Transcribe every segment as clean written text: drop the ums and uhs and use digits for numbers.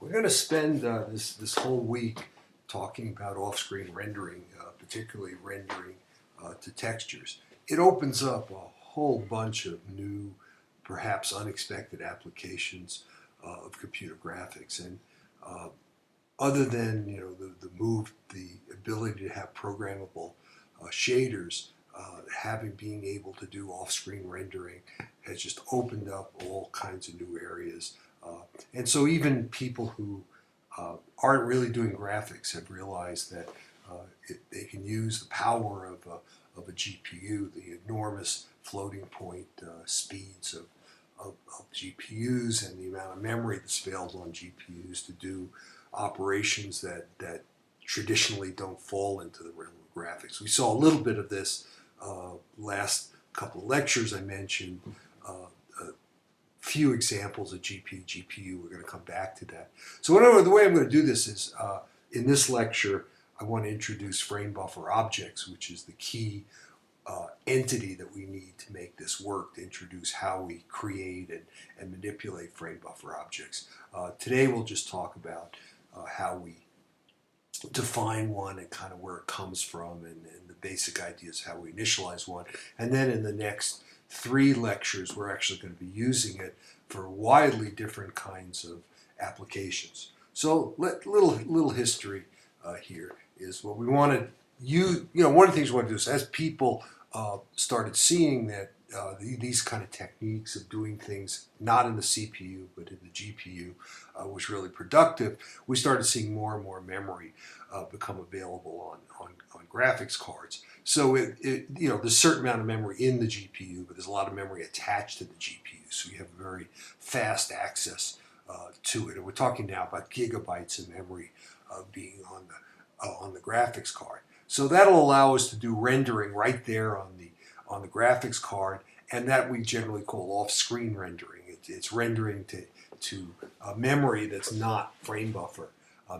We're going to spend this whole week talking about off-screen rendering, particularly rendering to textures. It opens up a whole bunch of new, perhaps unexpected applications of computer graphics, and uh, other than the ability to have programmable shaders, having being able to do off-screen rendering has just opened up all kinds of new areas. And so even people who aren't really doing graphics have realized that they can use the power of a GPU, the enormous floating point speeds of GPUs and the amount of memory that's available on GPUs to do operations that traditionally don't fall into the realm of graphics. We saw a little bit of this last couple of lectures. I mentioned a few examples of GPU. We're going to come back to that. So the way I'm going to do this is in this lecture, I want to introduce frame buffer objects, which is the key entity that we need to make this work, to introduce how we create and manipulate frame buffer objects. Today we'll just talk about how we define one and kind of where it comes from, and the basic ideas how we initialize one. And then in the next 3 lectures, we're actually going to be using it for widely different kinds of applications. So little history here is what we wanted. One of the things we want to do is, as people started seeing that these kind of techniques of doing things not in the CPU but in the GPU was really productive, we started seeing more and more memory become available on graphics cards. So there's a certain amount of memory in the GPU, but there's a lot of memory attached to the GPU. So you have very fast access to it. And we're talking now about gigabytes of memory being on the graphics card. So that'll allow us to do rendering right there on the graphics card, and that we generally call off-screen rendering. It's rendering to memory that's not frame buffer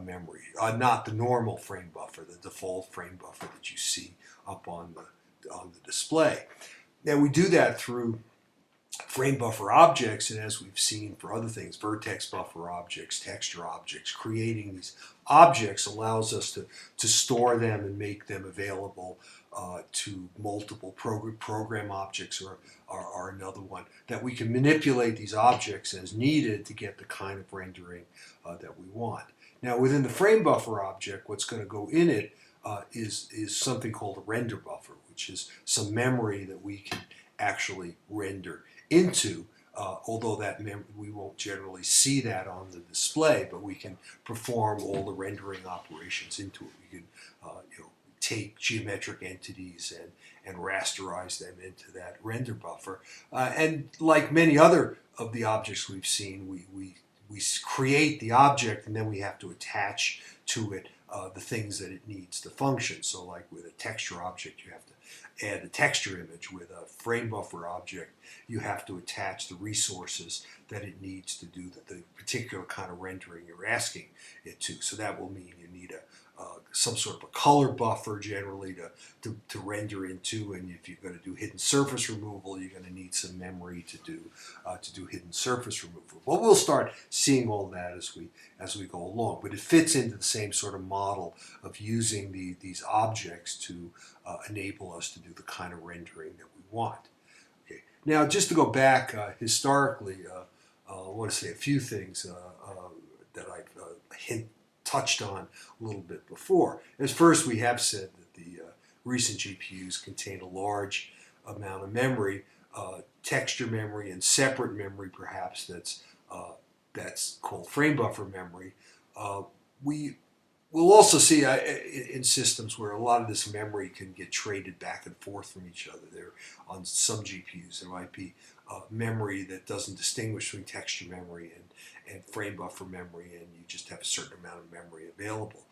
memory, not the normal frame buffer, the default frame buffer that you see up on the display. Now we do that through frame buffer objects, and as we've seen for other things, vertex buffer objects, texture objects, creating these objects allows us to store them and make them available to multiple program objects, or another one, that we can manipulate these objects as needed to get the kind of rendering that we want. Now within the frame buffer object, what's going to go in it is something called a render buffer, which is some memory that we can actually render into, although we won't generally see that on the display, but we can perform all the rendering operations into it. We can take geometric entities and rasterize them into that render buffer. And like many other of the objects we've seen, we create the object, and then we have to attach to it the things that it needs to function. So like with a texture object, you have to add a texture image. With a frame buffer object, you have to attach the resources that it needs to do the particular kind of rendering you're asking it to. So that will mean you need some sort of a color buffer generally to render into, and if you're going to do hidden surface removal, you're going to need some memory to do hidden surface removal. Well, we'll start seeing all that as we go along, but it fits into the same sort of model of using these objects to enable us to do the kind of rendering that we want. Okay. Now, just to go back historically, I want to say a few things that I've touched on a little bit before. As first, we have said that the recent GPUs contain a large amount of memory, texture memory, and separate memory, perhaps that's called frame buffer memory. We'll also see in systems where a lot of this memory can get traded back and forth from each other. There, on some GPUs, there might be memory that doesn't distinguish between texture memory and frame buffer memory, and you just have a certain amount of memory available.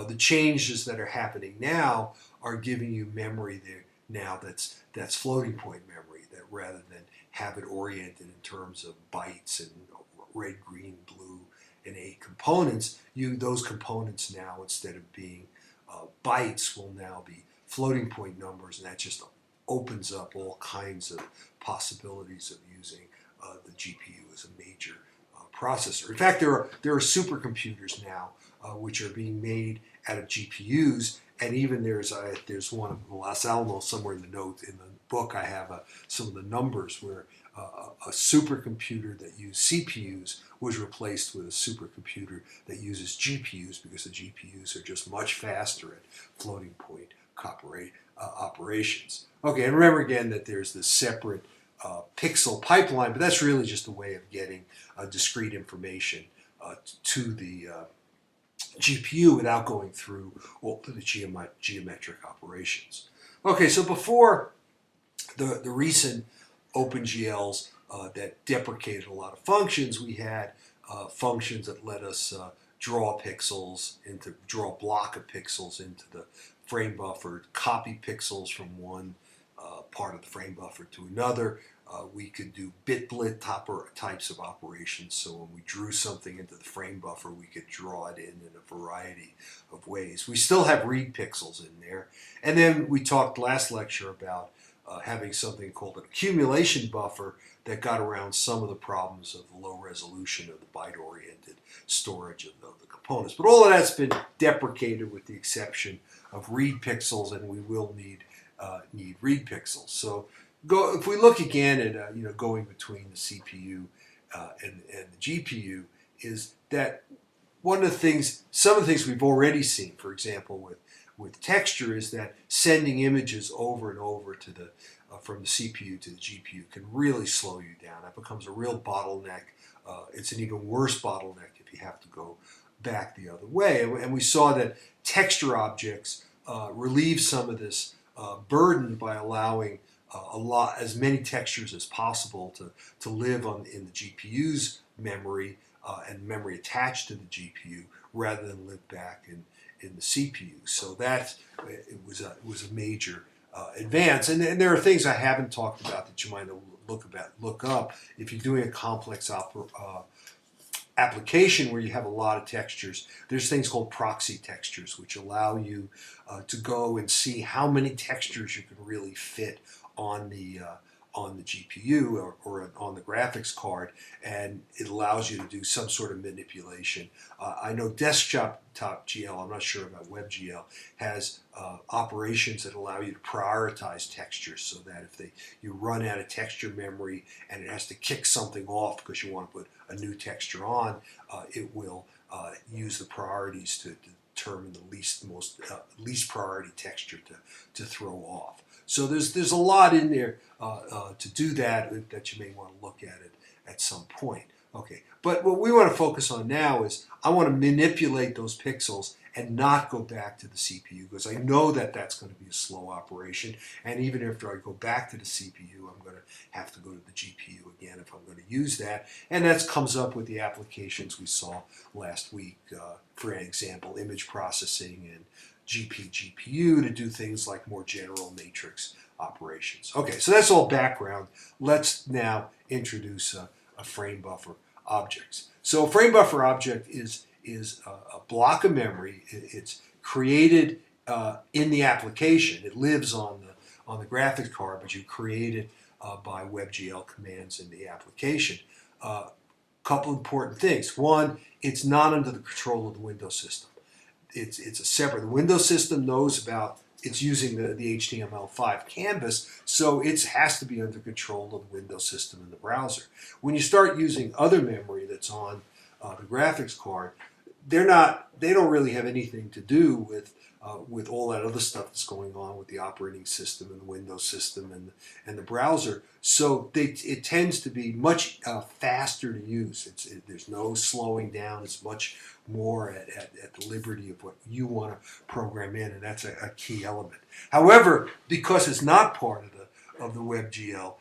The changes that are happening now are giving you memory there now that's floating point memory, that rather than have it oriented in terms of bytes and red, green, blue, and 8 components, those components now, instead of being bytes, will now be floating point numbers, and that just opens up all kinds of possibilities of using the GPU as a major processor. In fact, there are supercomputers now which are being made out of GPUs, and even there's one of Los Alamos somewhere in the note in the book. I have some of the numbers where a supercomputer that used CPUs was replaced with a supercomputer that uses GPUs because the GPUs are just much faster at floating point operations. Okay, and remember again that there's this separate pixel pipeline, but that's really just a way of getting discrete information to the GPU without going through all the geometric operations. Okay, so before the recent OpenGLs that deprecated a lot of functions, we had functions that let us draw a block of pixels into the frame buffer, copy pixels from one part of the frame buffer to another. We could do bitblit types of operations, so when we drew something into the frame buffer, we could draw it in a variety of ways. We still have read pixels in there. And then we talked last lecture about having something called an accumulation buffer that got around some of the problems of the low resolution of the byte-oriented storage of the components. But all of that's been deprecated with the exception of read pixels, and we will need read pixels. So if we look again at going between the CPU and the GPU, is that some of the things we've already seen, for example, with texture, is that sending images over and over to from the CPU to the GPU can really slow you down. That becomes a real bottleneck. It's an even worse bottleneck if you have to go back the other way. And we saw that texture objects relieve some of this burden by allowing as many textures as possible to live in the GPU's memory and memory attached to the GPU rather than live back in the CPU. So that it was a major advance. And there are things I haven't talked about that you might look up if you're doing a complex application where you have a lot of textures. There's things called proxy textures, which allow you to go and see how many textures you can really fit on the GPU or on the graphics card, and it allows you to do some sort of manipulation. I know Desktop GL, I'm not sure about WebGL, has operations that allow you to prioritize textures so that if you run out of texture memory and it has to kick something off because you want to put a new texture on, it will use the priorities to determine the least priority texture to throw off. So there's a lot in there to do that you may want to look at it at some point. Okay, but what we want to focus on now is I want to manipulate those pixels and not go back to the CPU because I know that that's going to be a slow operation, and even after I go back to the CPU, I'm going to have to go to the GPU again if I'm going to use that, and that comes up with the applications we saw last week, for example, image processing and GPU to do things like more general matrix operations. Okay, so that's all background. Let's now introduce a frame buffer objects. So a frame buffer object is a block of memory. It's created in the application. It lives on the graphics card, but you create it by WebGL commands in the application. Couple important things. One, it's not under the control of the Windows system. It's a separate. The Windows system knows about. It's using the HTML5 canvas, so it has to be under control of the Windows system in the browser. When you start using other memory that's on the graphics card, they don't really have anything to do with all that other stuff that's going on with the operating system and the Windows system and the browser. So it tends to be much faster to use. There's no slowing down. It's much more at the liberty of what you want to program in, and that's a key element. However, because it's not part of the WebGL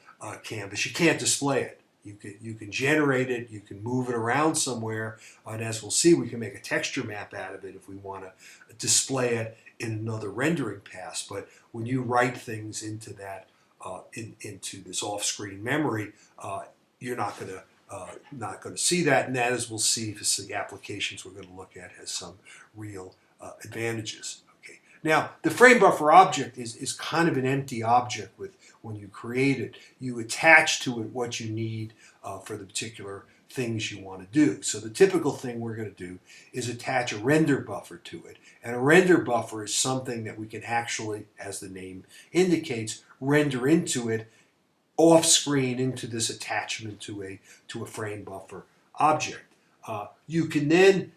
canvas, you can't display it. You can generate it, you can move it around somewhere, and as we'll see, we can make a texture map out of it if we want to display it in another rendering pass. But when you write things into that into this off-screen memory, you're not going to see that, and that, as we'll see, the applications we're going to look at, has some real advantages. Okay. Now, the frame buffer object is kind of an empty object. When you create it, you attach to it what you need for the particular things you want to do. So the typical thing we're going to do is attach a render buffer to it. And a render buffer is something that we can actually, as the name indicates, render into it off screen into this attachment to a frame buffer object. You can then,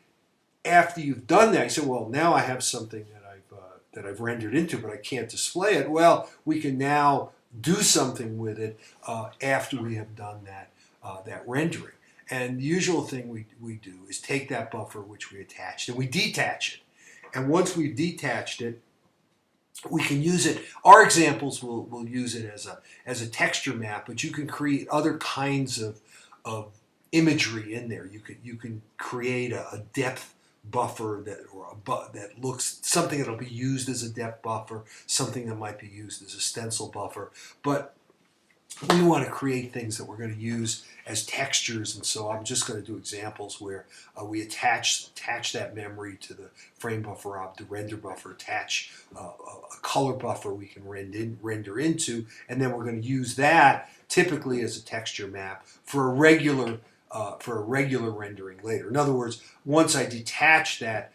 after you've done that, you say, well, now I have something that I've rendered into, but I can't display it. Well, we can now do something with it after we have done that rendering. And the usual thing we do is take that buffer which we attached and we detach it. And once we've detached it, we can use it. Our examples will use it as a texture map, but you can create other kinds of imagery in there. You can create a depth buffer that looks something that'll be used as a depth buffer, something that might be used as a stencil buffer. But we want to create things that we're going to use as textures, and so I'm just going to do examples where we attach that memory to the frame buffer the render buffer, attach a color buffer we can render into, and then we're going to use that typically as a texture map for a regular rendering later. In other words, once I detach that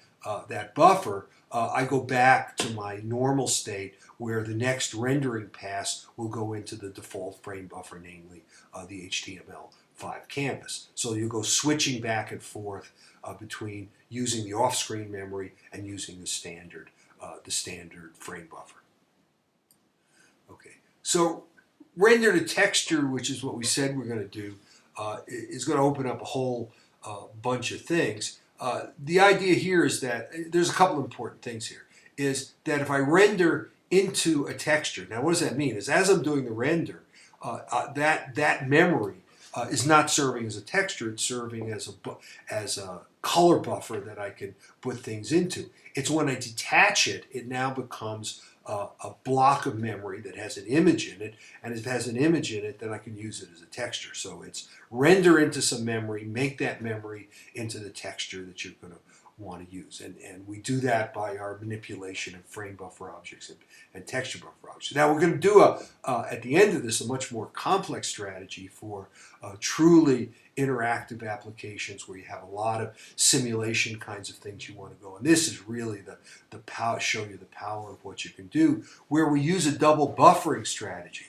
buffer, I go back to my normal state where the next rendering pass will go into the default frame buffer, namely the HTML5 canvas. So you go switching back and forth between using the off-screen memory and using the standard frame buffer. Okay, so render to texture, which is what we said we're going to do, is going to open up a whole bunch of things. The idea here is that there's a couple important things here. Is that if I render into a texture, now what does that mean? Is as I'm doing the render, that memory is not serving as a texture; it's serving as a color buffer that I can put things into. It's when I detach it, it now becomes a block of memory that has an image in it, and if it has an image in it, then I can use it as a texture. So it's render into some memory, make that memory into the texture that you're going to want to use. And we do that by our manipulation of frame buffer objects and texture buffer objects. Now we're going to do, at the end of this, a much more complex strategy for truly interactive applications where you have a lot of simulation kinds of things you want to go. And this is really the power, show you the power of what you can do, where we use a double buffering strategy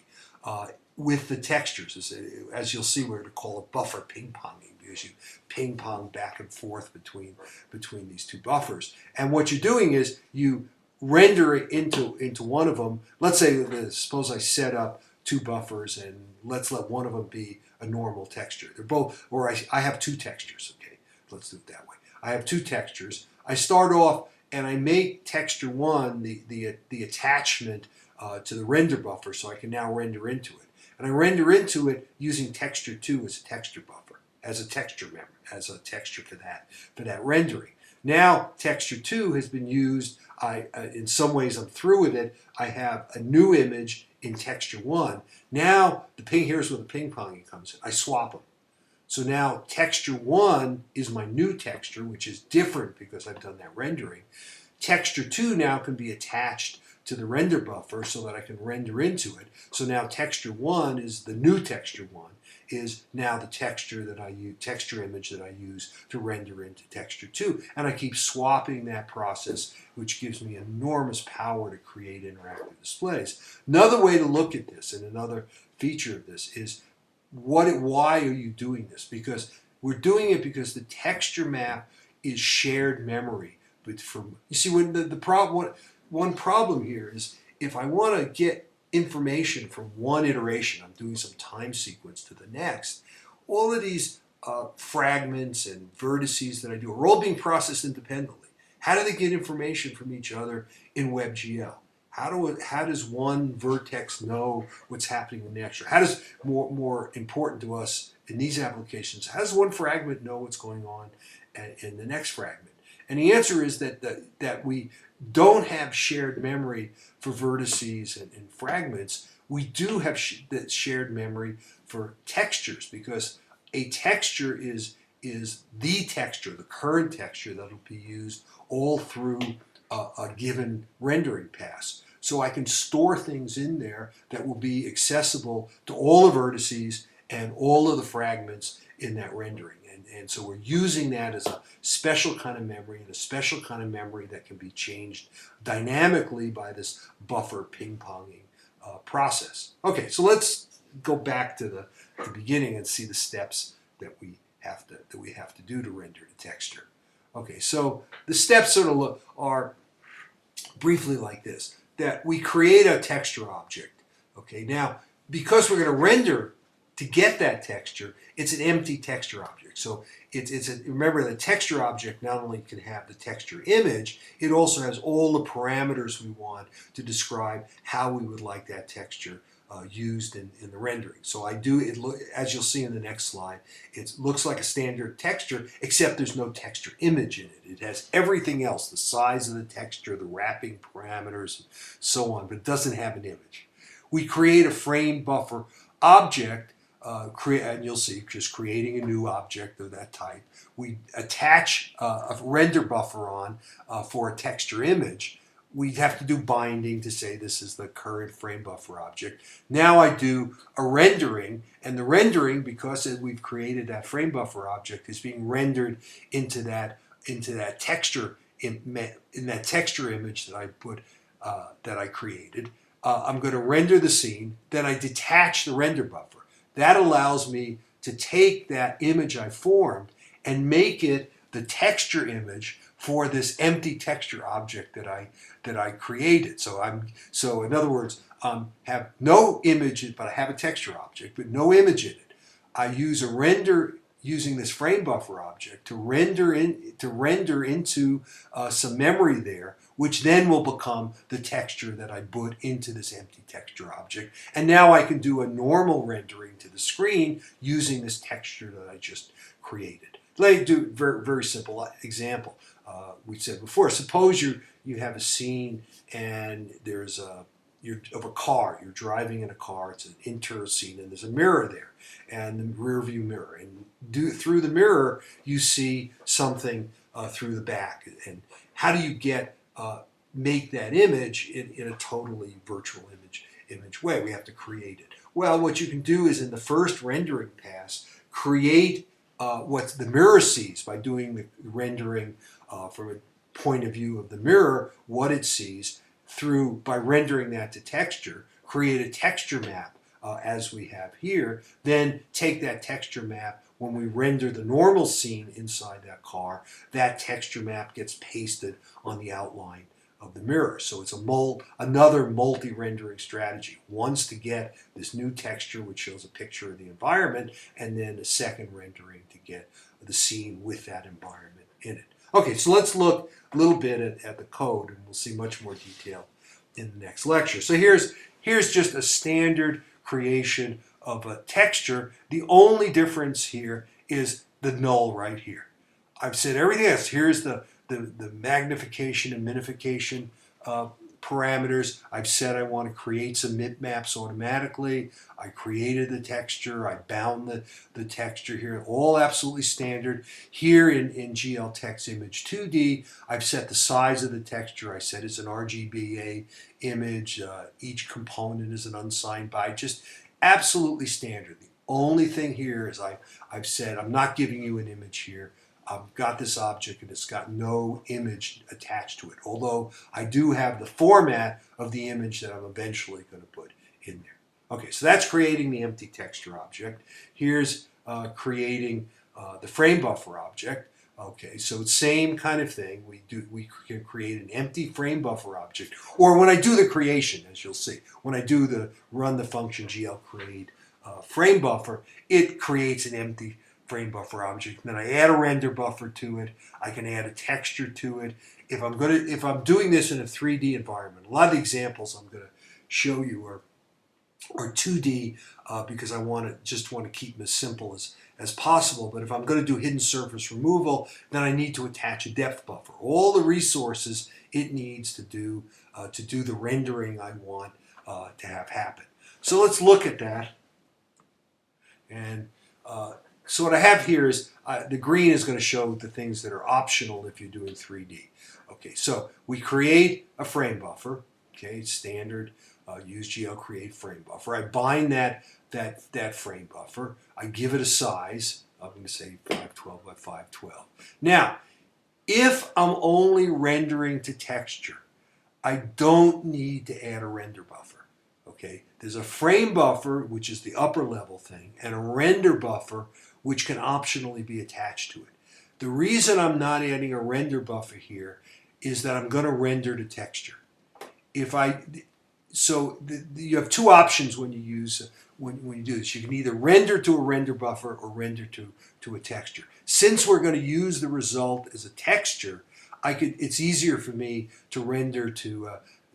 with the textures. As you'll see, we're going to call it buffer ping-ponging, because you ping pong back and forth between these two buffers. And what you're doing is you render it into one of them. Let's say, suppose I set up two buffers, and let's let one of them be a normal texture. They're both, or I have two textures. Okay, let's do it that way. I have two textures. I start off and I make texture one the attachment to the render buffer, so I can now render into it. And I render into it using texture 2 as a texture buffer, as a texture memory, as a texture for that rendering. Now texture 2 has been used. In some ways I'm through with it. I have a new image in texture 1. Now here's where the ping ponging comes in. I swap them. So now texture 1 is my new texture, which is different because I've done that rendering. Texture 2 now can be attached to the render buffer so that I can render into it. So now texture 1 is the new texture 1, is now the texture that I use, texture image that I use to render into texture 2. And I keep swapping that process, which gives me enormous power to create interactive displays. Another way to look at this, and another feature of this, is why are you doing this? Because we're doing it because the texture map is shared memory. But you see, when one problem here is if I want to get information from one iteration, I'm doing some time sequence to the next, all of these fragments and vertices that I do are all being processed independently. How do they get information from each other in WebGL? How does one vertex know what's happening in the next? How does, more important to us in these applications, how does one fragment know what's going on in the next fragment? And the answer is that we don't have shared memory for vertices and fragments. We do have that shared memory for textures, because a texture is the texture, the current texture that will be used all through a given rendering pass. So I can store things in there that will be accessible to all the vertices and all of the fragments in that rendering. And so we're using that as a special kind of memory, and a special kind of memory that can be changed dynamically by this buffer ping-ponging process. Okay, so let's go back to the beginning and see the steps that we have to do to render the texture. Okay, so the steps sort of are briefly like this: that we create a texture object. Okay, now because we're going to render to get that texture, it's an empty texture object. So remember, the texture object not only can have the texture image, it also has all the parameters we want to describe how we would like that texture used in the rendering. So as you'll see in the next slide, it looks like a standard texture, except there's no texture image in it. It has everything else: the size of the texture, the wrapping parameters, and so on, but it doesn't have an image. We create a frame buffer object, and you'll see, just creating a new object of that type. We attach a render buffer on for a texture image. We have to do binding to say this is the current frame buffer object. Now I do a rendering, and the rendering, because we've created that frame buffer object, is being rendered into that texture in that texture image that I created. I'm going to render the scene, then I detach the render buffer. That allows me to take that image I formed and make it the texture image for this empty texture object that I created. So in other words, have no image, but I have a texture object, but no image in it. I use a render using this frame buffer object to render into some memory there, which then will become the texture that I put into this empty texture object. And now I can do a normal rendering to the screen using this texture that I just created. Let me do a very, very simple example. We said before, suppose you have a scene and there's of a car. You're driving in a car. It's an interior scene, and there's a mirror there, and the rear view mirror. And through the mirror, you see something through the back. And how do you make that image in a totally virtual image way? We have to create it. Well, what you can do is, in the first rendering pass, create what the mirror sees by doing the rendering from a point of view of the mirror, what it sees, by rendering that to texture, create a texture map as we have here, then take that texture map. When we render the normal scene inside that car, that texture map gets pasted on the outline of the mirror. So it's another multi-rendering strategy. Once to get this new texture, which shows a picture of the environment, and then a second rendering to get the scene with that environment in it. Okay, so let's look a little bit at the code, and we'll see much more detail in the next lecture. So here's just a standard creation of a texture. The only difference here is the null right here. I've said everything else. Here's the magnification and minification parameters. I've said I want to create some bitmaps automatically. I created the texture. I bound the texture here. All absolutely standard. Here in GL Text Image 2D, I've set the size of the texture. I said it's an RGBA image. Each component is an unsigned byte. Just absolutely standard. The only thing here is I've said I'm not giving you an image here. I've got this object and it's got no image attached to it, although I do have the format of the image that I'm eventually going to put in there. Okay, so that's creating the empty texture object. Here's creating the frame buffer object. Okay, so same kind of thing. We can create an empty frame buffer object, or when I do the creation, as you'll see, when I do run the function GL create frame buffer, it creates an empty frame buffer object. And then I add a render buffer to it. I can add a texture to it. If I'm doing this in a 3D environment, a lot of the examples I'm going to show you are 2D because I just want to keep them as simple as possible. But if I'm going to do hidden surface removal, then I need to attach a depth buffer. All the resources it needs to do the rendering I want to have happen. So let's look at that. And so what I have here is the green is going to show the things that are optional if you're doing 3D. Okay, so we create a frame buffer. Okay, standard use GL create frame buffer. I bind that frame buffer. I give it a size. I'm going to say 512 by 512. Now, if I'm only rendering to texture, I don't need to add a render buffer. Okay, there's a frame buffer, which is the upper level thing, and a render buffer, which can optionally be attached to it. The reason I'm not adding a render buffer here is that I'm going to render to texture. You have two options when you use when you do this. You can either render to a render buffer or render to a texture. Since we're going to use the result as a texture, it's easier for me to render to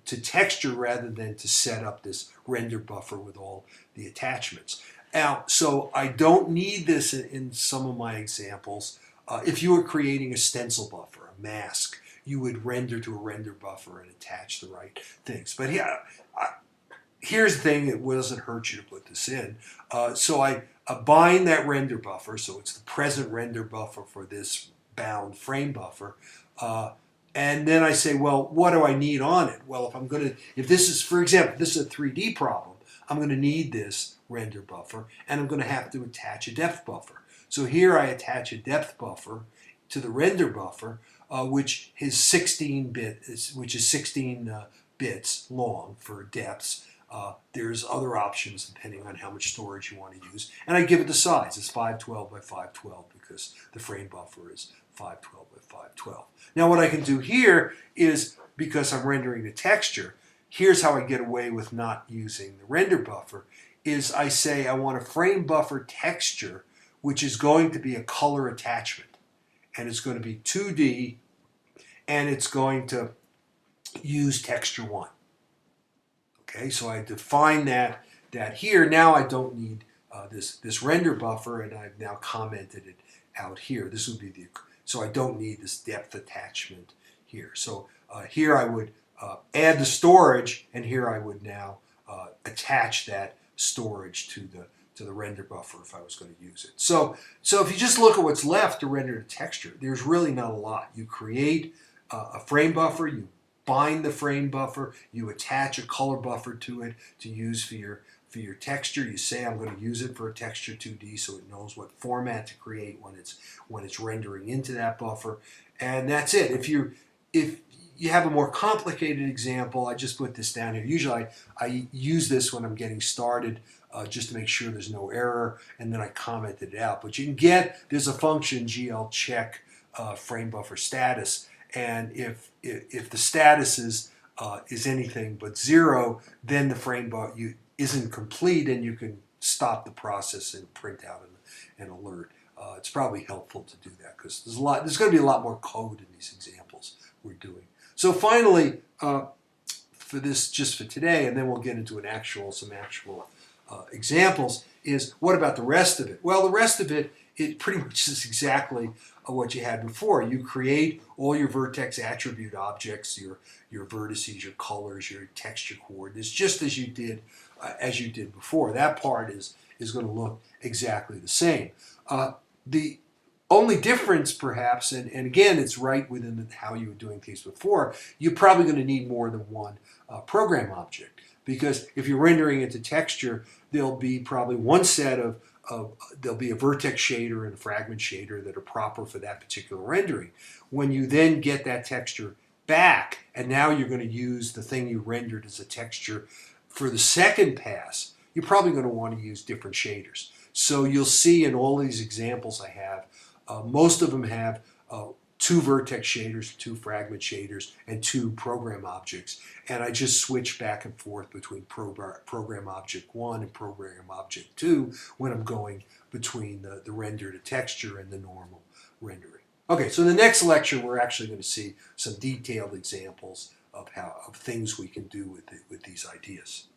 texture rather than to set up this render buffer with all the attachments. Now, so I don't need this in some of my examples. If you were creating a stencil buffer, a mask, you would render to a render buffer and attach the right things. But here's the thing, it doesn't hurt you to put this in. So I bind that render buffer, so it's the present render buffer for this bound frame buffer. And then I say, well, what do I need on it? Well, if this is, for example, this is a 3D problem, I'm going to need this render buffer, and I'm going to have to attach a depth buffer. So here I attach a depth buffer to the render buffer, which is 16 bits long for depths. There's other options depending on how much storage you want to use. And I give it the size. It's 512 by 512 because the frame buffer is 512 by 512. Now what I can do here is, because I'm rendering the texture, here's how I get away with not using the render buffer, is I say I want a frame buffer texture which is going to be a color attachment. And it's going to be 2D, and it's going to use texture 1. Okay, so I define that here. Now I don't need this render buffer, and I've now commented it out here. This would be so I don't need this depth attachment here. So here I would add the storage, and here I would now attach that storage to the render buffer if I was going to use it. So if you just look at what's left to render to texture, there's really not a lot. You create a frame buffer, you bind the frame buffer, you attach a color buffer to it to use for your texture. You say I'm going to use it for a texture 2D, so it knows what format to create when it's rendering into that buffer, and that's it. If you have a more complicated example, I just put this down here. Usually I use this when I'm getting started, just to make sure there's no error, and then I commented it out. But you can there's a function GL check frame buffer status, and if the status is anything but 0, then the frame buffer isn't complete, and you can stop the process and print out an alert. It's probably helpful to do that because there's going to be a lot more code in these examples we're doing. So finally, for today, and then we'll get into some actual examples, is what about the rest of it? Well, the rest of it pretty much is exactly what you had before. You create all your vertex attribute objects, your vertices, your colors, your texture coordinates, just as you did before. That part is going to look exactly the same. The only difference, perhaps, and again, it's right within how you were doing things before, you're probably going to need more than one program object. Because if you're rendering into texture, there'll be probably one set there'll be a vertex shader and a fragment shader that are proper for that particular rendering. When you then get that texture back, and now you're going to use the thing you rendered as a texture for the second pass, you're probably going to want to use different shaders. So you'll see in all these examples I have, most of them have 2 vertex shaders, 2 fragment shaders, and 2 program objects. And I just switch back and forth between program object 1 and program object 2 when I'm going between the render to texture and the normal rendering. Okay, so in the next lecture, we're actually going to see some detailed examples of things we can do with these ideas.